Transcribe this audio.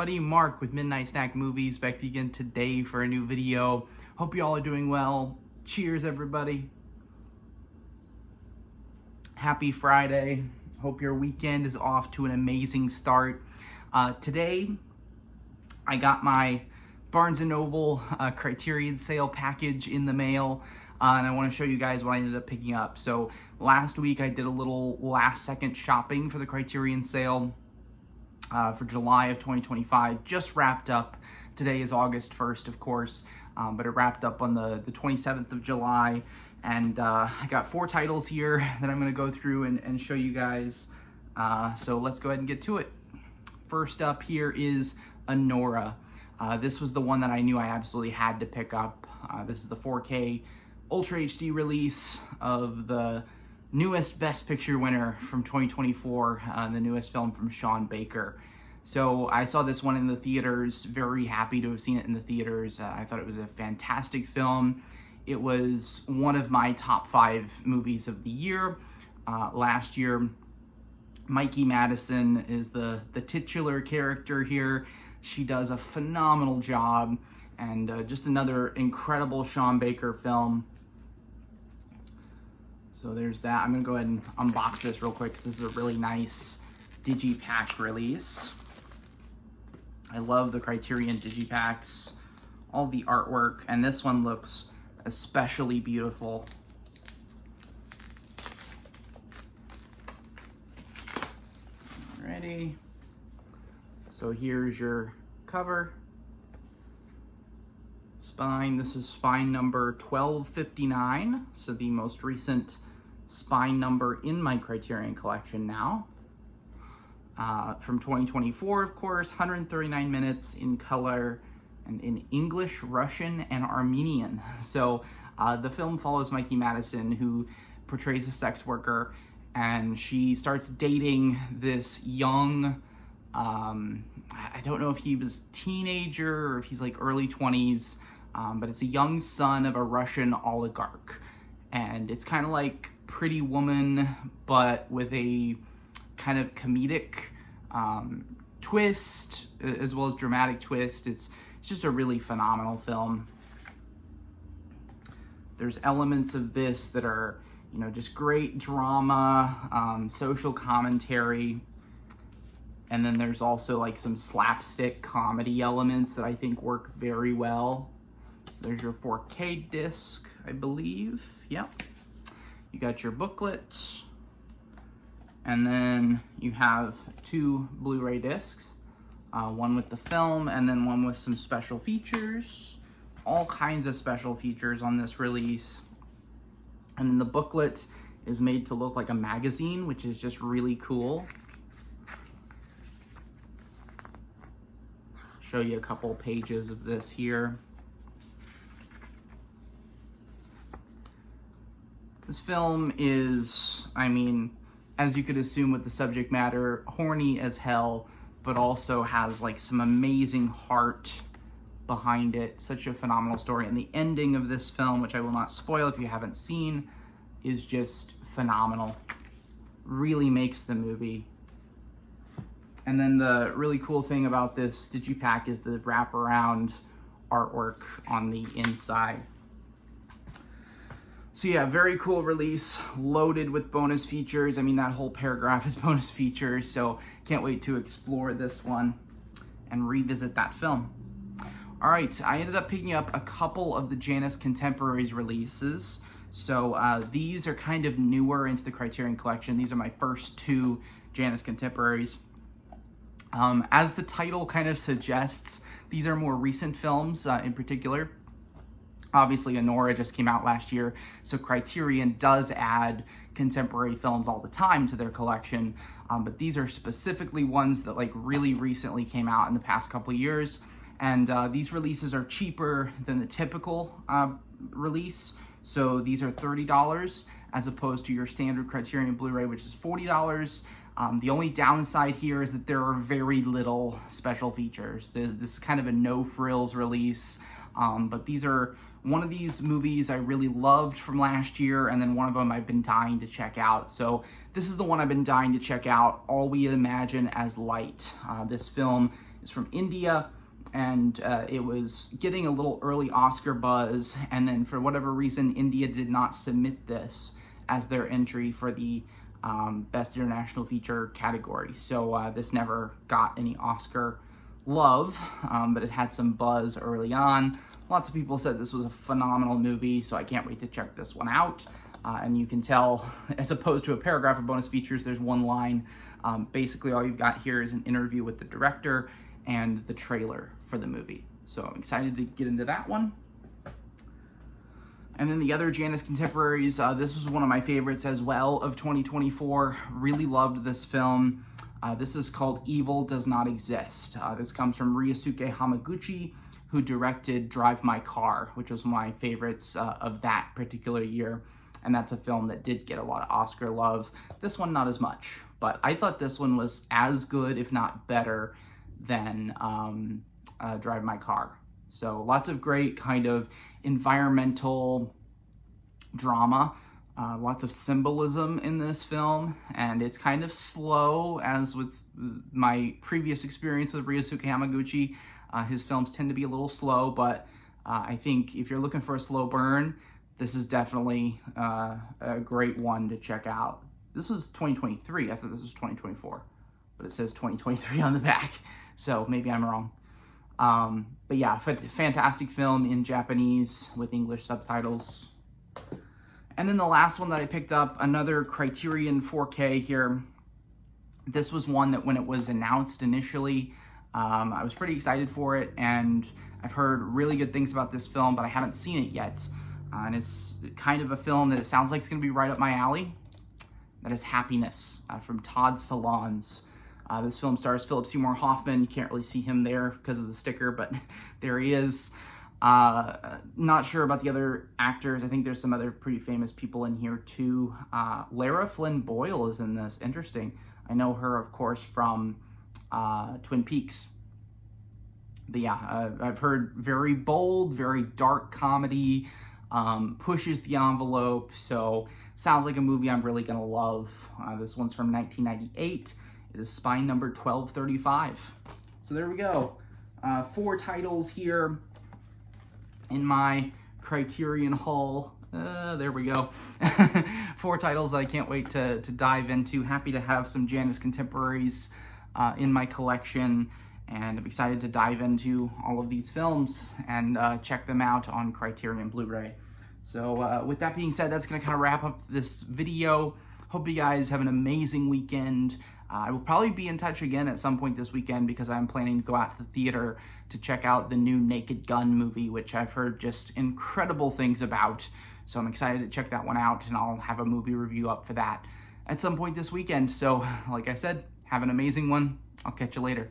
everybody, Mark with Midnight Snack Movies back again today for a new video. Hope you all are doing well. Cheers everybody. Happy Friday. Hope your weekend is off to an amazing start. Today I got my Barnes & Noble Criterion sale package in the mail. And I want to show you guys what I ended up picking up. So last week I did a little last second shopping for the Criterion sale for July of 2025. Just wrapped up. Today is August 1st, of course, but it wrapped up on the 27th of July. And I got 4 titles here that I'm going to go through and show you guys. So let's go ahead and get to it. First up here is Anora. This was the one that I knew I absolutely had to pick up. This is the 4K Ultra HD release of the newest Best Picture winner from 2024, the newest film from Sean Baker. So I saw this one in the theaters, very happy to have seen it in the theaters. I thought it was a fantastic film. It was one of my top 5 movies of the year. Last year, Mikey Madison is the titular character here. She does a phenomenal job, and just another incredible Sean Baker film. So there's that. I'm gonna go ahead and unbox this real quick because this is a really nice digipack release. I love the Criterion digipacks, all the artwork, and this one looks especially beautiful. Alrighty. So here's your cover. Spine, this is spine number 1259, so the most recent spine number in my Criterion collection now. From 2024, of course, 139 minutes in color and in English, Russian, and Armenian. So the film follows Mikey Madison, who portrays a sex worker, and she starts dating this young, I don't know if he was teenager or if he's like early 20s, but it's a young son of a Russian oligarch. And it's kind of like Pretty Woman, but with a kind of comedic twist, as well as dramatic twist. It's just a really phenomenal film. There's elements of this that are, you know, just great drama, social commentary. And then there's also like some slapstick comedy elements that I think work very well. So there's your 4K disc, I believe. Yep. You got your booklet. And then you have 2 Blu-ray discs. One with the film and then one with some special features. All kinds of special features on this release. And then the booklet is made to look like a magazine, which is just really cool. Show you a couple pages of this here. This film is, I mean, as you could assume with the subject matter, horny as hell, but also has like some amazing heart behind it. Such a phenomenal story. And the ending of this film, which I will not spoil if you haven't seen, is just phenomenal. Really makes the movie. And then the really cool thing about this digipack is the wraparound artwork on the inside. So yeah, very cool release, loaded with bonus features. I mean, that whole paragraph is bonus features, so can't wait to explore this one and revisit that film. All right, I ended up picking up a couple of the Janus Contemporaries releases. So these are kind of newer into the Criterion collection. These are my first 2 Janus Contemporaries. As the title kind of suggests, these are more recent films in particular. Obviously, Anora just came out last year, so Criterion does add contemporary films all the time to their collection, but these are specifically ones that like really recently came out in the past couple of years, and these releases are cheaper than the typical release. So these are $30 as opposed to your standard Criterion Blu-ray, which is $40. The only downside here is that there are very little special features. This is kind of a no-frills release, but these are one of these movies I really loved from last year, and then one of them I've been dying to check out. So this is the one I've been dying to check out, All We Imagine as Light. This film It's from India, and it was getting a little early Oscar buzz, and then for whatever reason, India did not submit this as their entry for the Best International Feature category. So this never got any Oscar love, but it had some buzz early on. Lots of people said this was a phenomenal movie, so I can't wait to check this one out. And you can tell, as opposed to a paragraph of bonus features, there's one line. Basically, all you've got here is an interview with the director and the trailer for the movie. So I'm excited to get into that one. And then the other Janus contemporaries, this was one of my favorites as well of 2024. Really loved this film. This is called Evil Does Not Exist. This comes from Ryosuke Hamaguchi, who directed Drive My Car, which was one of my favorites of that particular year. And that's a film that did get a lot of Oscar love. This one, not as much, but I thought this one was as good, if not better, than Drive My Car. So lots of great kind of environmental drama, lots of symbolism in this film, and it's kind of slow, as with my previous experience with Ryosuke Hamaguchi. His films tend to be a little slow, but I think if you're looking for a slow burn, this is definitely a great one to check out. This was 2023. I thought this was 2024, but it says 2023 on the back, so maybe I'm wrong. But yeah, fantastic film in Japanese with English subtitles. And then the last one that I picked up, another Criterion 4K here. This was one that when it was announced initially, I was pretty excited for it, and I've heard really good things about this film, but I haven't seen it yet. And it's kind of a film that it sounds like it's going to be right up my alley. That is Happiness from Todd Solondz. This film stars Philip Seymour Hoffman. You can't really see him there because of the sticker, but there he is. Not sure about the other actors. I think there's some other pretty famous people in here too. Lara Flynn Boyle is in this. Interesting. I know her, of course, from Twin Peaks. But yeah, I've heard very bold, very dark comedy, pushes the envelope, so sounds like a movie I'm really gonna love. This one's from 1998. It is spine number 1235. So there we go. 4 titles here in my Criterion haul. There we go. 4 titles that I can't wait to dive into. Happy to have some Janus contemporaries in my collection, and I'm excited to dive into all of these films and check them out on Criterion Blu-ray. So with that being said, that's going to kind of wrap up this video. Hope you guys have an amazing weekend. I will probably be in touch again at some point this weekend because I'm planning to go out to the theater to check out the new Naked Gun movie, which I've heard just incredible things about. So I'm excited to check that one out, and I'll have a movie review up for that at some point this weekend. So like I said, have an amazing one. I'll catch you later.